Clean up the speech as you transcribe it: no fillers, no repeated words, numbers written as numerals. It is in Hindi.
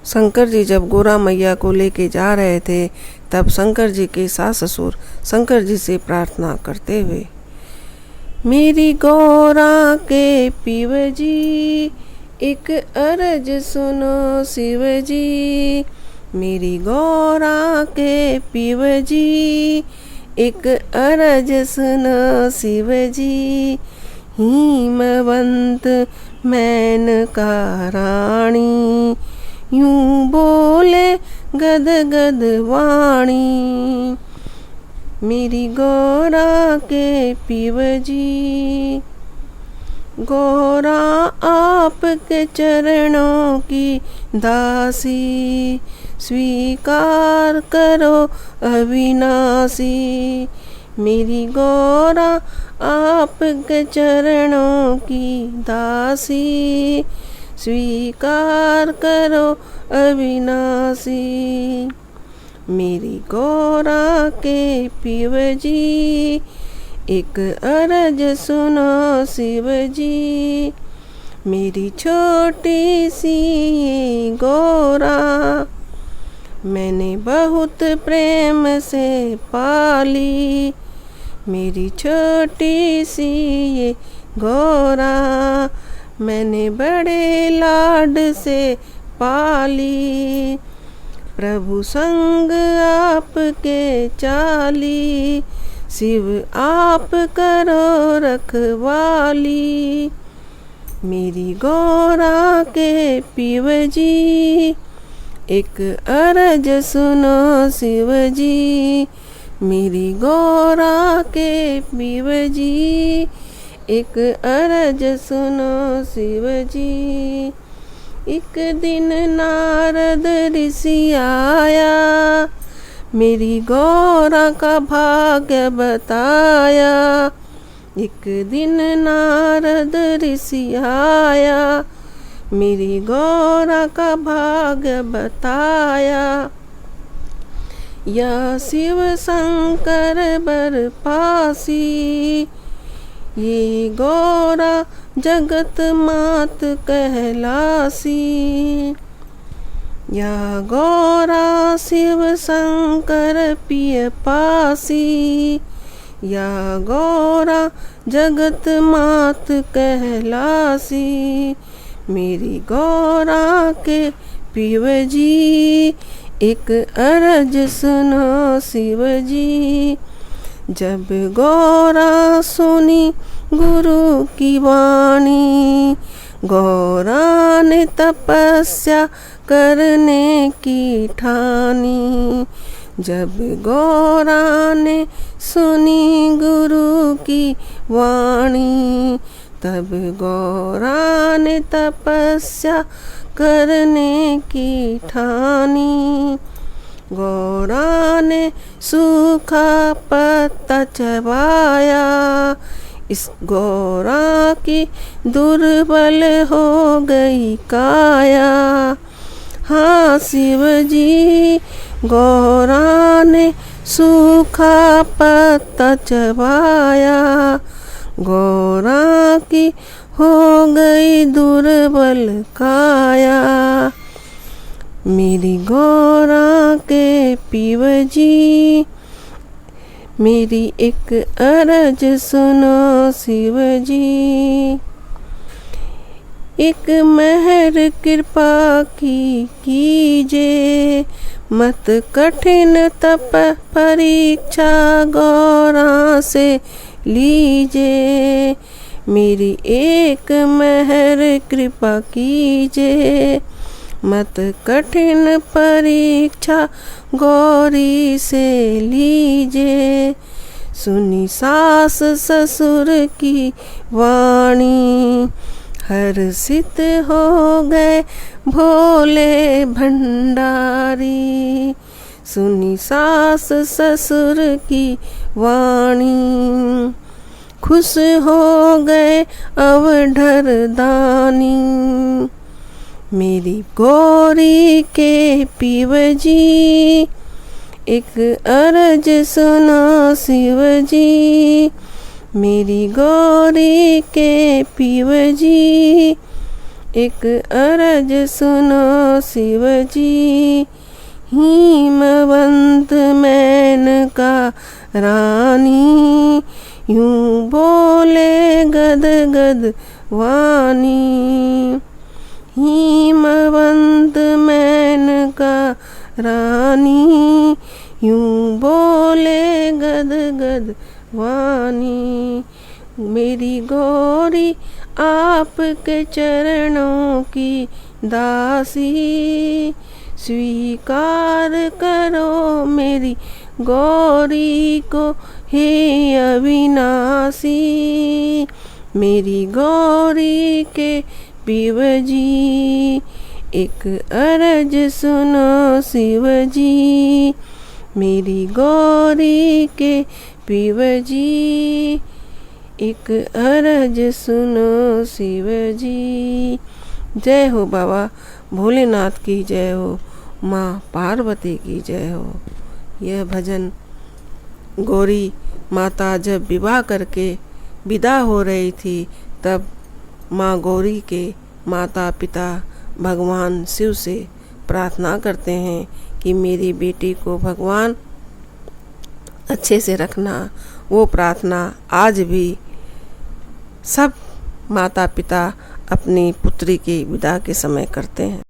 शंकर जी जब गोरा मैया को लेके जा रहे थे तब शंकर जी के सास ससुर शंकर जी से प्रार्थना करते हुए, मेरी गौरा के पीव जी एक अरज सुनो शिव जी, मेरी गौरा के पीव जी एक अरज सुनो शिव जी, हिमवंत मैन का रानी यूं बोले गद गद वाणी, मेरी गौरा के पीव जी। गौरा आपके चरणों की दासी, स्वीकार करो अविनाशी, मेरी गौरा आपके चरणों की दासी, स्वीकार करो अविनाशी, मेरी गौरा के पीव जी एक अरज सुनो शिव जी, मेरी छोटी सी ये गौरा मैंने बहुत प्रेम से पाली, मेरी छोटी सी ये गौरा मैंने बड़े लाड से पाली, प्रभु संग आपके चाली, शिव आप करो रखवाली, मेरी गौरा के पीव जी एक अरज सुनो शिव जी, मेरी गौरा के पीव जी एक अरज सुनो शिव जी। एक दिन नारद ऋषि आया, मेरी गौरा का भाग्य बताया, एक दिन नारद ऋषि आया, मेरी गौरा का भाग्य बताया, या शिव शंकर बर पासी, ये गौरा जगत मात कहलासी, या गौरा शिव शंकर पिय पासी, या गौरा जगत मात कहलासी, मेरी गौरा के पीव जी एक अरज सुनो शिव जी। जब गौरा सुनी गुरु की वाणी, गौरा ने तपस्या करने की ठानी, जब गौरा ने सुनी गुरु की वाणी, तब गौरा ने तपस्या करने की ठानी, गौरा ने सूखा पत्ता चबाया, इस गौरा की दुर्बल हो गई काया, हाँ शिव जी गौरा ने सूखा पत्ता चबाया, गौरा की हो गई दुर्बल काया, मेरी गौरा के पीव जी मेरी एक अरज सुनो शिव जी। एक मेहर कृपा की कीजे, मत कठिन तप परीक्षा गौरा से लीजे, मेरी एक मेहर कृपा कीजे, मत कठिन परीक्षा गौरी से लीजे, सुनी सास ससुर की वाणी, हर्षित हो गए भोले भंडारी, सुनी सास ससुर की वाणी, खुश हो गए अवढर दानी, मेरी गौरी के पीव जी एक अरज सुनो शिव जी, मेरी गौरी के पीव जी एक अरज सुनो शिव जी, हिमवंत मेनका रानी, यूं बोले गद गद वाणी। हिमवंत मेनका रानी, यूं बोले गद गद वाणी। मेरी गौरी आपके चरणों की दासी, स्वीकार करो मेरी गौरी को हे अविनाशी। मेरी गौरी के पीव जी, एक अरज सुनो शिव जी, मेरी गौरी के पीव जी, एक अरज सुनो शिव जी। जय हो बाबा भोलेनाथ की जय हो, माँ पार्वती की जय हो। यह भजन गौरी माता जब विवाह करके विदा हो रही थी, तब माँ गौरी के माता पिता भगवान शिव से प्रार्थना करते हैं कि मेरी बेटी को भगवान अच्छे से रखना। वो प्रार्थना आज भी सब माता पिता अपनी पुत्री की विदा के समय करते हैं।